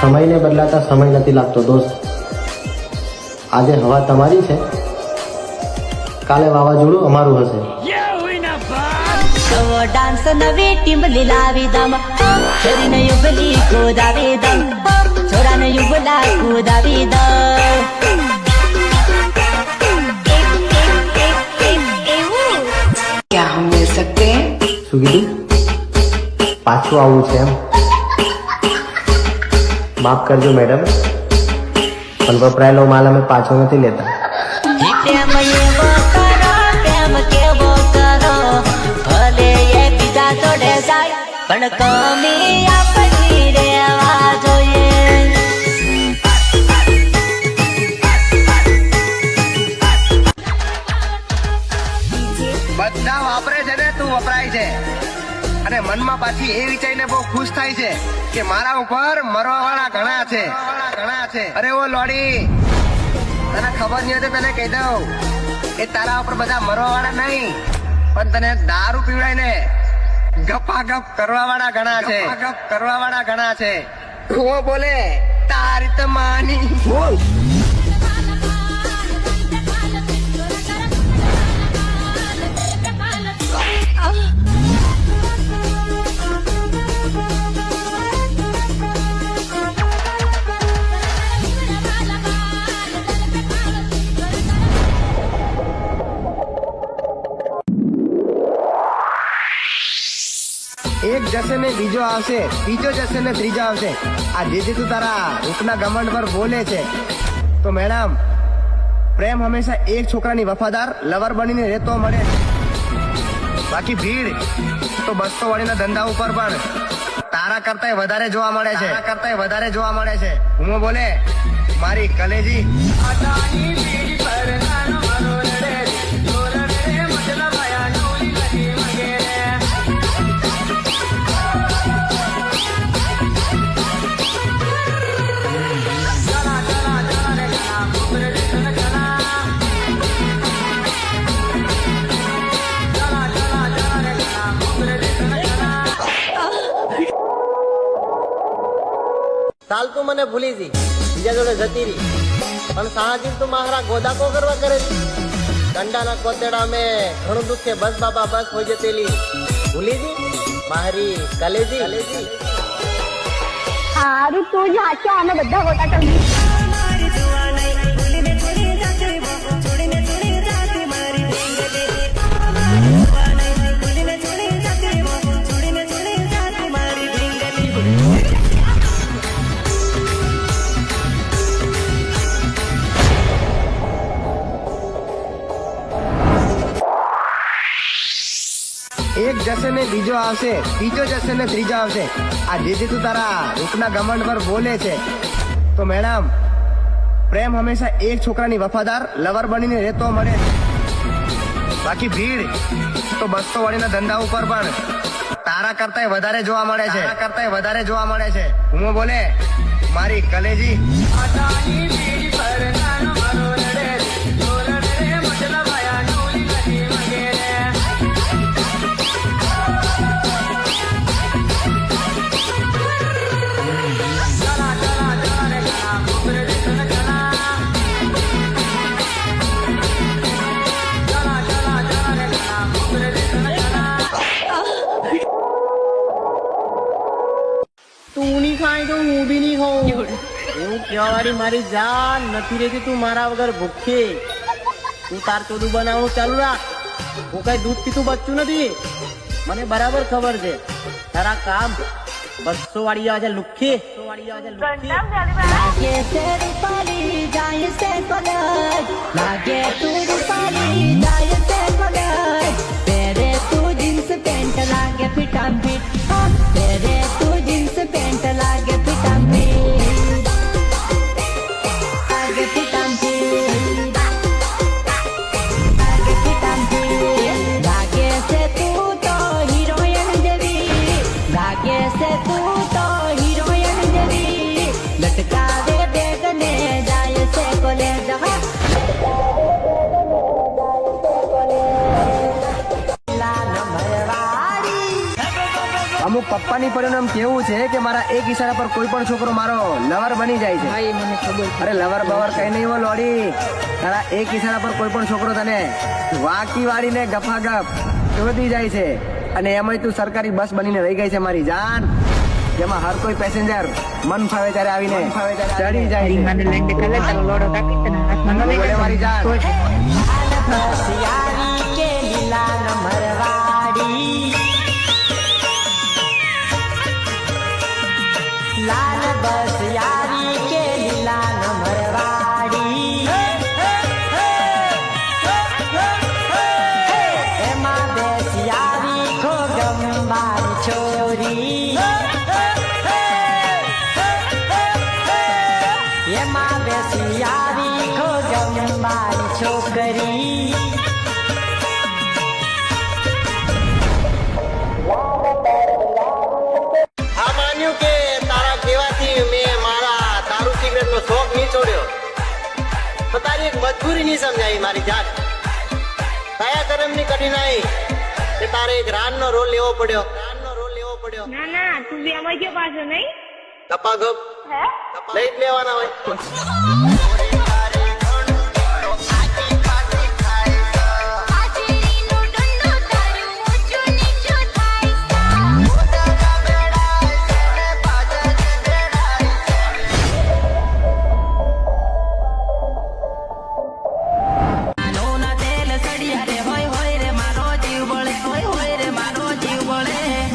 સમયને બદલાતા સમય નથી લાગતો દોસ્ત. આજે હવા તમારી છે, કાલે વાવાઝોડું અમારું હશે. ડાન્સ નવી ટીમ લીલાવી દમ, છોરીને યુગલી કુદાવી દમ, છોરાને યુગલા કુદાવી દમ. क्या हम मिल सकते हैं? શું કીધું? પાછું આવવું છે એમ? માફ કરજો મેડમ, પણ વપરાયેલો માલ અમે પાછો નથી લેતા. પ્રેમ એવો કરો, પ્રેમ કેવો કરો, ભલે એ બીજા જોડે જાય પણ કમી આપણી રહેવા જોઈએ. બધા વાપરે છે ને તું વપરાય છે, અને મનમાં પાછી એ વિચારીને બહુ ખુશ થાય છે કે મારા ઉપર મરવા વાળા ઘણા છે. અરે ઓ લોડી, તને ખબર નહીં હતી, તને કહી દઉં, એ તારા ઉપર બધા મરવા વાળા નહીં, પણ તને દારૂ પીવડાઈને ગપાગપ કરવા વાળા ઘણા છે. ઓ બોલે તારી તો માની બોલ. એક જશે ને બીજો આવશે, બીજો જશે ને ત્રીજો આવશે. આ જે તું તારા રૂપના ઘમંડ પર બોલે છે, તો મેડમ પ્રેમ હંમેશા એક છોકરાની વફાદાર લવર બનીને રહેતો મળે. બાકી ભીડ તો બસો વાળીના ધંધા ઉપર પણ તારા કરતાંય વધારે જોવા મળે છે. હું બોલે મારી કલેજી. ચાલ તું મને ભૂલી જી, બીજા જોડે જતી રહી, પણ સાહજી તું મારા ગોદા કો કરવા કરેલી. કંડાના કોતેડા મેં ઘણું દુઃખે બસ બાબા બસ હોય જતેલી. ભૂલી જી મારી કલેજી. સારું તું જ હાચો, અમે બધા ગોતા કરી. એક જશે ને બીજો આવશે, બીજો જશે ને ત્રીજો આવશે. આ જે તું તારા રૂપના ઘમંડ પર બોલે છે, તો મેડમ પ્રેમ હંમેશા એક છોકરાની વફાદાર લવર બનીને રહેતો મળે. બાકી ભીડ તો બસો વાળીના ધંધા ઉપર પણ તારા કરતાંય વધારે જોવા મળે છે. હું બોલે મારી કલેજી. તું નહીં ખાય તો હું બી નહીં ખાઉં. એવું કહેવાડી મારી જાન નથી રહેતી. તું મારા વગર ભૂખે. તું તાર ચોદું બનાવવાનું ચાલુ રાખ. હું કઈ દૂધ પીતું બચ્ચું નથી. મને બરાબર ખબર છે તારા કામ 200 વાળી આવે છે લુખ્ખી. લાગે છે રૂપાલી જાય છે કોલેજ, લાગે તું રૂપાલી જાય છે કોલેજ. પહેરે તું જીન્સ પેન્ટ લાગે ફિટામ ફિટ, પહેરે તું જીન્સ પેન્ટ લાગે ફિટામ ફિટ, લાગે ફિટામ ફિટ, લાગે ફિટામ ફિટ. લાગે છે તું તો હિરોઈન જેવી, લાગે છે તું તો હિરોઈન જેવી. લટકાવે બેગ ને જાય છે કોલેજ. લાલ ભરવાડી પપ્પાની પરિણામ કેવું છે કે મારા એક ઈશારા પર કોઈ પણ છોકરો મારો લવર બની જાય છે. ભાઈ મને ખબર છે. અરે લવર બવર કઈ નહીં હો લોડી, તારા એક ઈશારા પર કોઈ પણ છોકરો તને વાકી વાળીને ગફાગપ શોધી જાય છે. અને એમાંય તું સરકારી બસ બનીને રહી ગઈ છે મારી જાન, જેમાં હર કોઈ પેસેન્જર મન ફાવે ત્યારે આવીને ચડી જાય છે. બોલે મારી જાન. હોશિયારી કે લીલા નંબરવાળી લાલ બસ યારી કે લીલા નંબરવાળી એમાં બેસિયારી ખોગંબાની છોરી એમાં બેસિયારી ખોગંબાની છોકરી હા માન્યું કે તારા કહેવાથી મેં મારા દારૂ સિગરેટ નો શોખ નહીં છોડ્યો, તો તારી એક મજબૂરી નહીં સમજાવી મારી જાત. કયા કર્મની કઠિનાઈ કે તારે એક રાનનો રોલ લેવો પડ્યો. ના ના તું બી આમાં ગયો પાછો નહીં કપાગપ હે લઈ જ લેવાના હોય.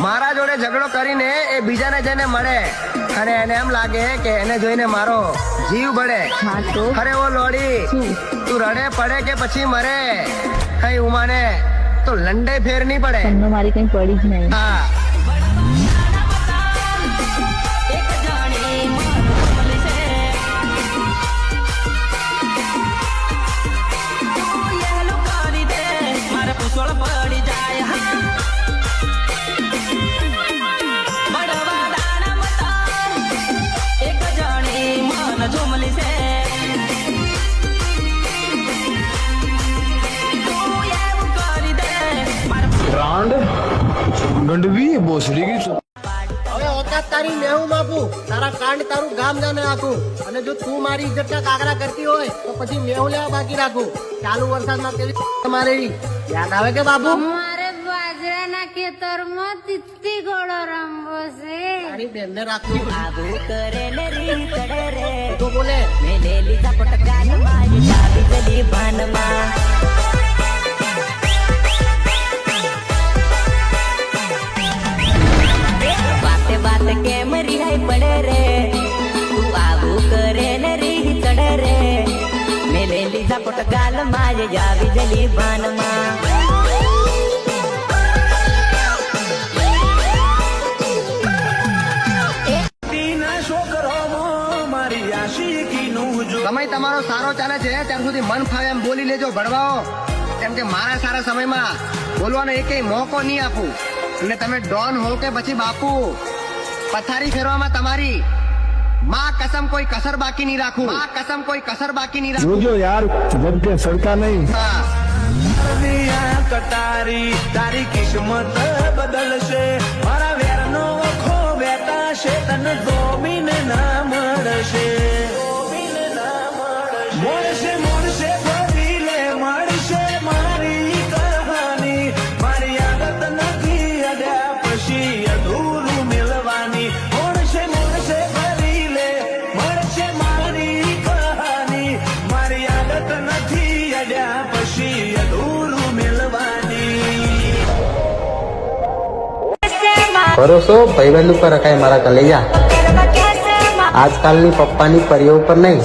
મારા જોડે ઝઘડો કરીને એ બીજાને જઈને મળે અને એને એમ લાગે કે એને જોઈને મારો જીવ બળે. અરે ઓ લોડી, તું રડે પડે કે પછી મરે કઈ ઉમાને તો લંડે ફેર નહીં પડે. મારી કઈ પડી જ નહીં. હા ગંડવી બોસડી ગઈ તો હવે ઓકાત તારી મેહું માપું, તારા કાંડ તારું ગામ જાને આખું. અને જો તું મારી ઇજ્જતના કાગરા કરતી હોય તો પછી મેહું લેવા બાકી રાખું. ચાલુ વરસાદમાં કેવી તમારે યાદ આવે કે બાપુ? મારે બાજરાના ખેતરમાં તિત્તી ઘોડો રમવો છે તારી બેનને રાખવું. આવું કરે ને રીત કરે રે તું બોલે મેં લે લીધા પટકાનમાં એ ચાવી ગલી ભાનમાં બાતે બાતે કેમ રિહાઈ પડે રે તું આવું કરે ને રીહ ચડે રે મેં લે લીધા પટકાલમાં એ ચાવી ગલી ભાનમાં સમય તમારો સારો ચાલે છે ત્યાં સુધી મન ફાવે એમ બોલી લેજો ભડવાઓ, કેમ કે મારા સારા સમયમાં બોલવાનો એકેય મોકો નહીં આપું. અને તમે ડોન હો કે પછી બાપુ, પથારી ફેરવામાં તમારી માં કસમ કોઈ કસર બાકી નહીં રાખું. માં કસમ કોઈ કસર બાકી નહીં રાખું. જોજો યાર જબ કે સડકા નહીં. હા કટારી તારી કિસ્મત બદલશે, મારા વેરનો ખો વેતાશે, તને ગોમીન ના મળશે. મળશે મળશે ફરી લે મળશે મારી કહાની, મારી આદત નથી અડ્યા પછી અધૂરું મિલવાની. મળશે મળશે ફરી લે મળશે મારી કહાની, મારી આદત નથી અડ્યા પછી અધૂરું મિલવાની. ભરોસો ભાઈબંધ ઉપર રખાય મારા કલેજા, આજકાલની પપ્પાની પરીઓ ઉપર નહીં.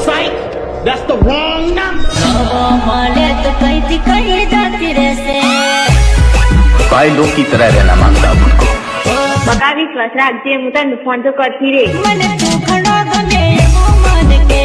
મળે તો કઈથી કઈ જતી રહેશે भाई लोग की तरह रहना मांगता हूँ उनको. બકા વિશ્વાસ રાખજે હું તને ફોન તો કરતી રે મને તું ઘણો ગમે એવું મન કે